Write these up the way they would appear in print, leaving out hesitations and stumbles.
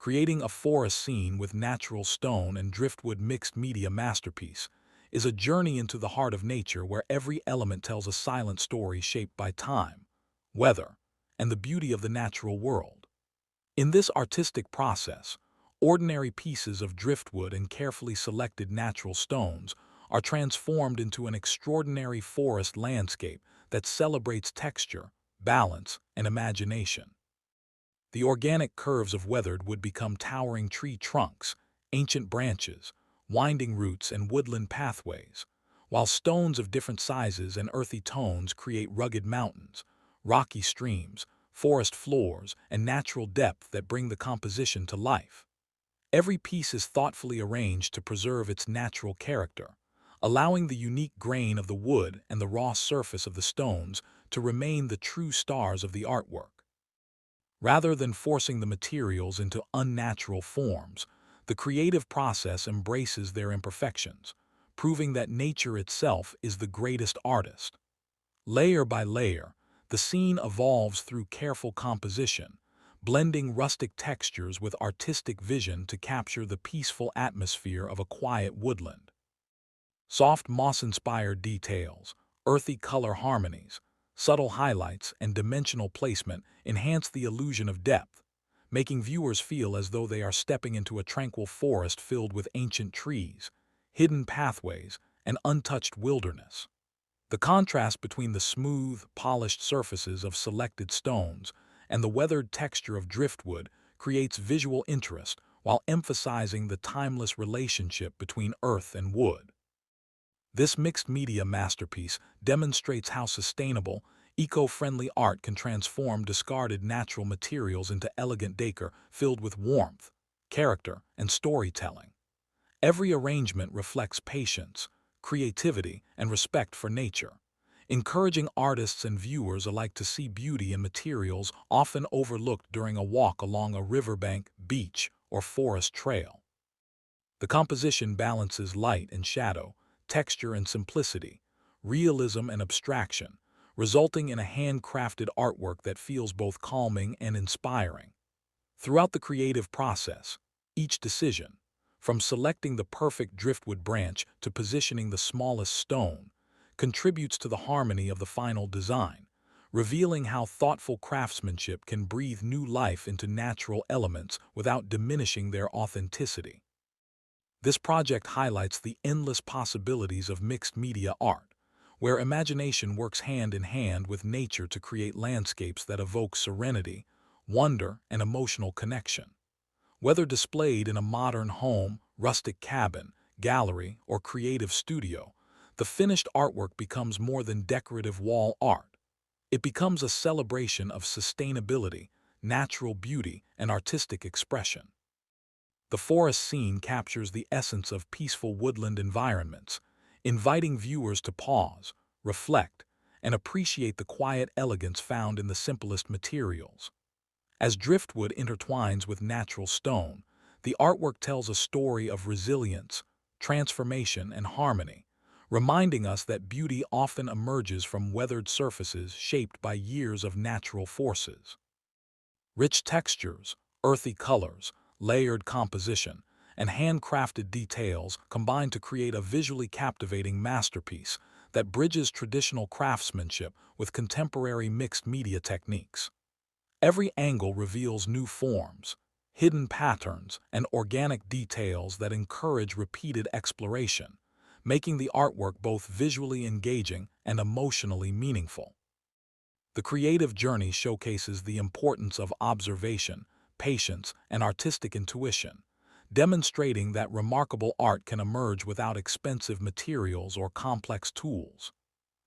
Creating a forest scene with natural stone and driftwood mixed media masterpiece is a journey into the heart of nature where every element tells a silent story shaped by time, weather, and the beauty of the natural world. In this artistic process, ordinary pieces of driftwood and carefully selected natural stones are transformed into an extraordinary forest landscape that celebrates texture, balance, and imagination. The organic curves of weathered wood become towering tree trunks, ancient branches, winding roots, and woodland pathways, while stones of different sizes and earthy tones create rugged mountains, rocky streams, forest floors, and natural depth that bring the composition to life. Every piece is thoughtfully arranged to preserve its natural character, allowing the unique grain of the wood and the raw surface of the stones to remain the true stars of the artwork. Rather than forcing the materials into unnatural forms, the creative process embraces their imperfections, proving that nature itself is the greatest artist. Layer by layer, the scene evolves through careful composition, blending rustic textures with artistic vision to capture the peaceful atmosphere of a quiet woodland. Soft moss-inspired details, earthy color harmonies, subtle highlights, and dimensional placement enhance the illusion of depth, making viewers feel as though they are stepping into a tranquil forest filled with ancient trees, hidden pathways, and untouched wilderness. The contrast between the smooth, polished surfaces of selected stones and the weathered texture of driftwood creates visual interest while emphasizing the timeless relationship between earth and wood. This mixed media masterpiece demonstrates how sustainable, eco-friendly art can transform discarded natural materials into elegant decor filled with warmth, character, and storytelling. Every arrangement reflects patience, creativity, and respect for nature, encouraging artists and viewers alike to see beauty in materials often overlooked during a walk along a riverbank, beach, or forest trail. The composition balances light and shadow, texture and simplicity, realism and abstraction, resulting in a handcrafted artwork that feels both calming and inspiring. Throughout the creative process, each decision, from selecting the perfect driftwood branch to positioning the smallest stone, contributes to the harmony of the final design, revealing how thoughtful craftsmanship can breathe new life into natural elements without diminishing their authenticity. This project highlights the endless possibilities of mixed media art, where imagination works hand in hand with nature to create landscapes that evoke serenity, wonder, and emotional connection. Whether displayed in a modern home, rustic cabin, gallery, or creative studio, the finished artwork becomes more than decorative wall art. It becomes a celebration of sustainability, natural beauty, and artistic expression. The forest scene captures the essence of peaceful woodland environments, inviting viewers to pause, reflect, and appreciate the quiet elegance found in the simplest materials. As driftwood intertwines with natural stone, the artwork tells a story of resilience, transformation, and harmony, reminding us that beauty often emerges from weathered surfaces shaped by years of natural forces. Rich textures, earthy colors, layered composition, and handcrafted details combine to create a visually captivating masterpiece that bridges traditional craftsmanship with contemporary mixed media techniques. Every angle reveals new forms, hidden patterns, and organic details that encourage repeated exploration, making the artwork both visually engaging and emotionally meaningful. The creative journey showcases the importance of observation, patience, and artistic intuition, demonstrating that remarkable art can emerge without expensive materials or complex tools.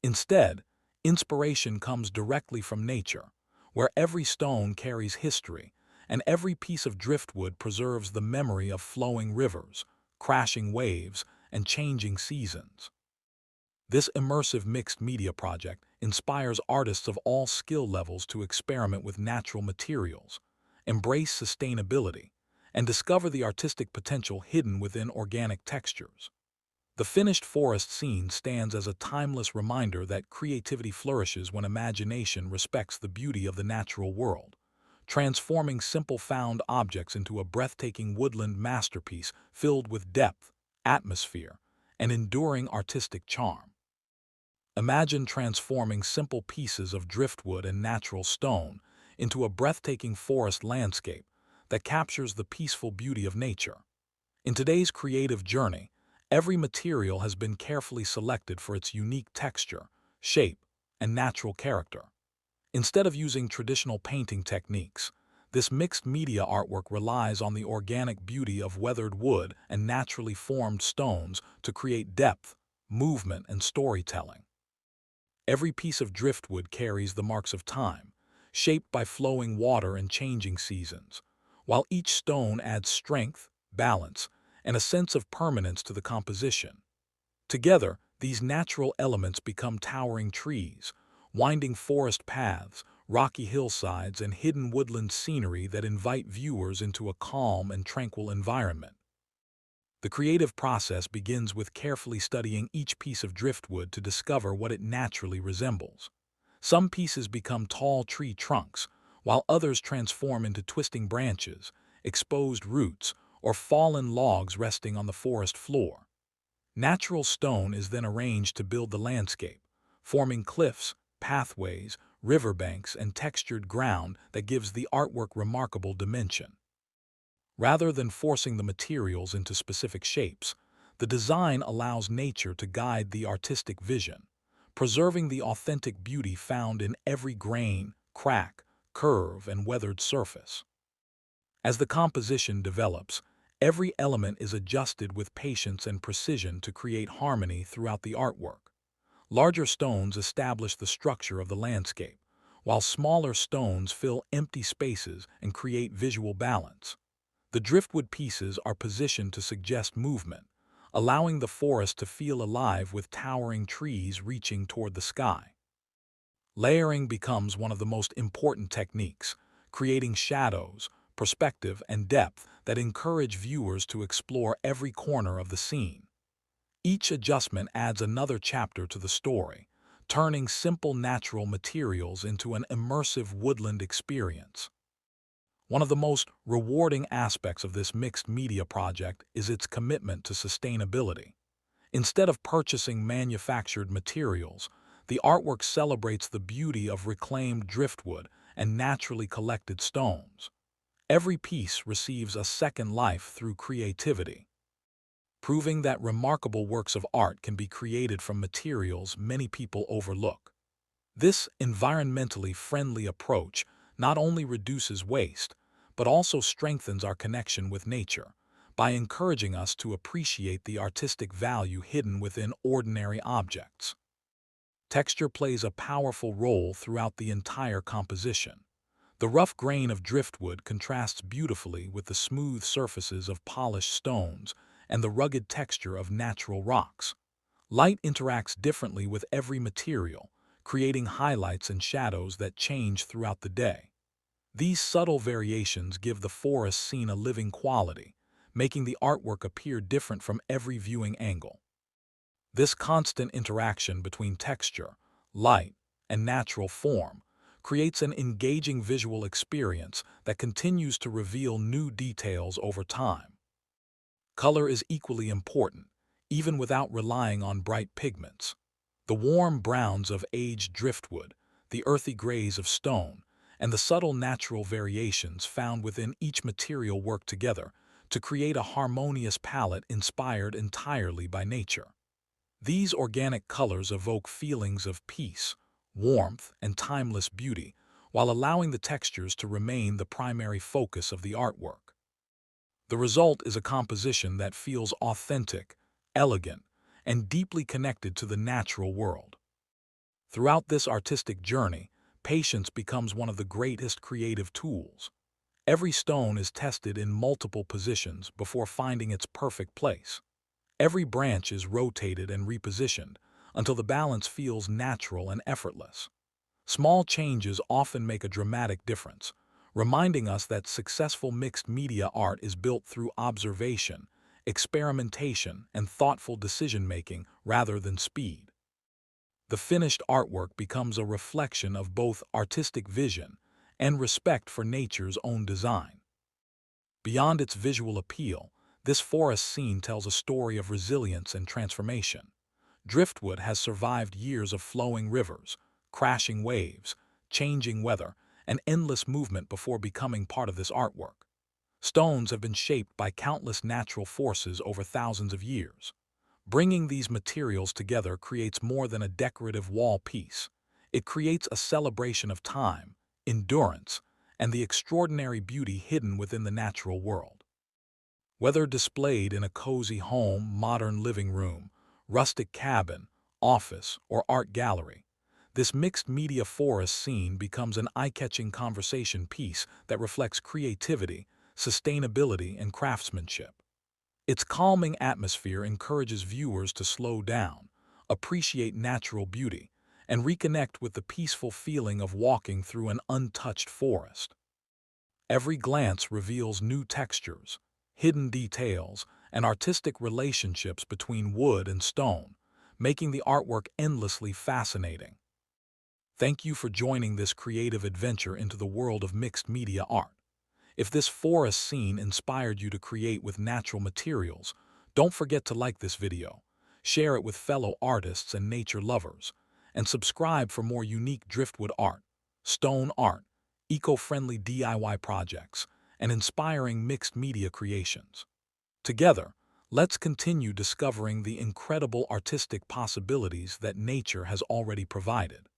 Instead, inspiration comes directly from nature, where every stone carries history, and every piece of driftwood preserves the memory of flowing rivers, crashing waves, and changing seasons. This immersive mixed media project inspires artists of all skill levels to experiment with natural materials, embrace sustainability, and discover the artistic potential hidden within organic textures. The finished forest scene stands as a timeless reminder that creativity flourishes when imagination respects the beauty of the natural world, transforming simple found objects into a breathtaking woodland masterpiece filled with depth, atmosphere, and enduring artistic charm. Imagine transforming simple pieces of driftwood and natural stone into a breathtaking forest landscape that captures the peaceful beauty of nature. In today's creative journey, every material has been carefully selected for its unique texture, shape, and natural character. Instead of using traditional painting techniques, this mixed media artwork relies on the organic beauty of weathered wood and naturally formed stones to create depth, movement, and storytelling. Every piece of driftwood carries the marks of time, shaped by flowing water and changing seasons, while each stone adds strength, balance, and a sense of permanence to the composition. Together, these natural elements become towering trees, winding forest paths, rocky hillsides, and hidden woodland scenery that invite viewers into a calm and tranquil environment. The creative process begins with carefully studying each piece of driftwood to discover what it naturally resembles. Some pieces become tall tree trunks, while others transform into twisting branches, exposed roots, or fallen logs resting on the forest floor. Natural stone is then arranged to build the landscape, forming cliffs, pathways, riverbanks, and textured ground that gives the artwork remarkable dimension. Rather than forcing the materials into specific shapes, the design allows nature to guide the artistic vision, preserving the authentic beauty found in every grain, crack, curve, and weathered surface. As the composition develops, every element is adjusted with patience and precision to create harmony throughout the artwork. Larger stones establish the structure of the landscape, while smaller stones fill empty spaces and create visual balance. The driftwood pieces are positioned to suggest movement, allowing the forest to feel alive with towering trees reaching toward the sky. Layering becomes one of the most important techniques, creating shadows, perspective, and depth that encourage viewers to explore every corner of the scene. Each adjustment adds another chapter to the story, turning simple natural materials into an immersive woodland experience. One of the most rewarding aspects of this mixed media project is its commitment to sustainability. Instead of purchasing manufactured materials, the artwork celebrates the beauty of reclaimed driftwood and naturally collected stones. Every piece receives a second life through creativity, proving that remarkable works of art can be created from materials many people overlook. This environmentally friendly approach not only reduces waste, but also strengthens our connection with nature by encouraging us to appreciate the artistic value hidden within ordinary objects. Texture plays a powerful role throughout the entire composition. The rough grain of driftwood contrasts beautifully with the smooth surfaces of polished stones and the rugged texture of natural rocks. Light interacts differently with every material, creating highlights and shadows that change throughout the day. These subtle variations give the forest scene a living quality, making the artwork appear different from every viewing angle. This constant interaction between texture, light, and natural form creates an engaging visual experience that continues to reveal new details over time. Color is equally important, even without relying on bright pigments. The warm browns of aged driftwood, the earthy grays of stone, and the subtle natural variations found within each material work together to create a harmonious palette inspired entirely by nature. These organic colors evoke feelings of peace, warmth, and timeless beauty, while allowing the textures to remain the primary focus of the artwork. The result is a composition that feels authentic, elegant, and deeply connected to the natural world. Throughout this artistic journey, patience becomes one of the greatest creative tools. Every stone is tested in multiple positions before finding its perfect place. Every branch is rotated and repositioned until the balance feels natural and effortless. Small changes often make a dramatic difference, reminding us that successful mixed media art is built through observation, experimentation, and thoughtful decision-making rather than speed. The finished artwork becomes a reflection of both artistic vision and respect for nature's own design. Beyond its visual appeal, this forest scene tells a story of resilience and transformation. Driftwood has survived years of flowing rivers, crashing waves, changing weather, and endless movement before becoming part of this artwork. Stones have been shaped by countless natural forces over thousands of years. Bringing these materials together creates more than a decorative wall piece. It creates a celebration of time, endurance, and the extraordinary beauty hidden within the natural world. Whether displayed in a cozy home, modern living room, rustic cabin, office, or art gallery, this mixed-media forest scene becomes an eye-catching conversation piece that reflects creativity, sustainability, and craftsmanship. Its calming atmosphere encourages viewers to slow down, appreciate natural beauty, and reconnect with the peaceful feeling of walking through an untouched forest. Every glance reveals new textures, hidden details, and artistic relationships between wood and stone, making the artwork endlessly fascinating. Thank you for joining this creative adventure into the world of mixed media art. If this forest scene inspired you to create with natural materials, don't forget to like this video, share it with fellow artists and nature lovers, and subscribe for more unique driftwood art, stone art, eco-friendly DIY projects, and inspiring mixed media creations. Together, let's continue discovering the incredible artistic possibilities that nature has already provided.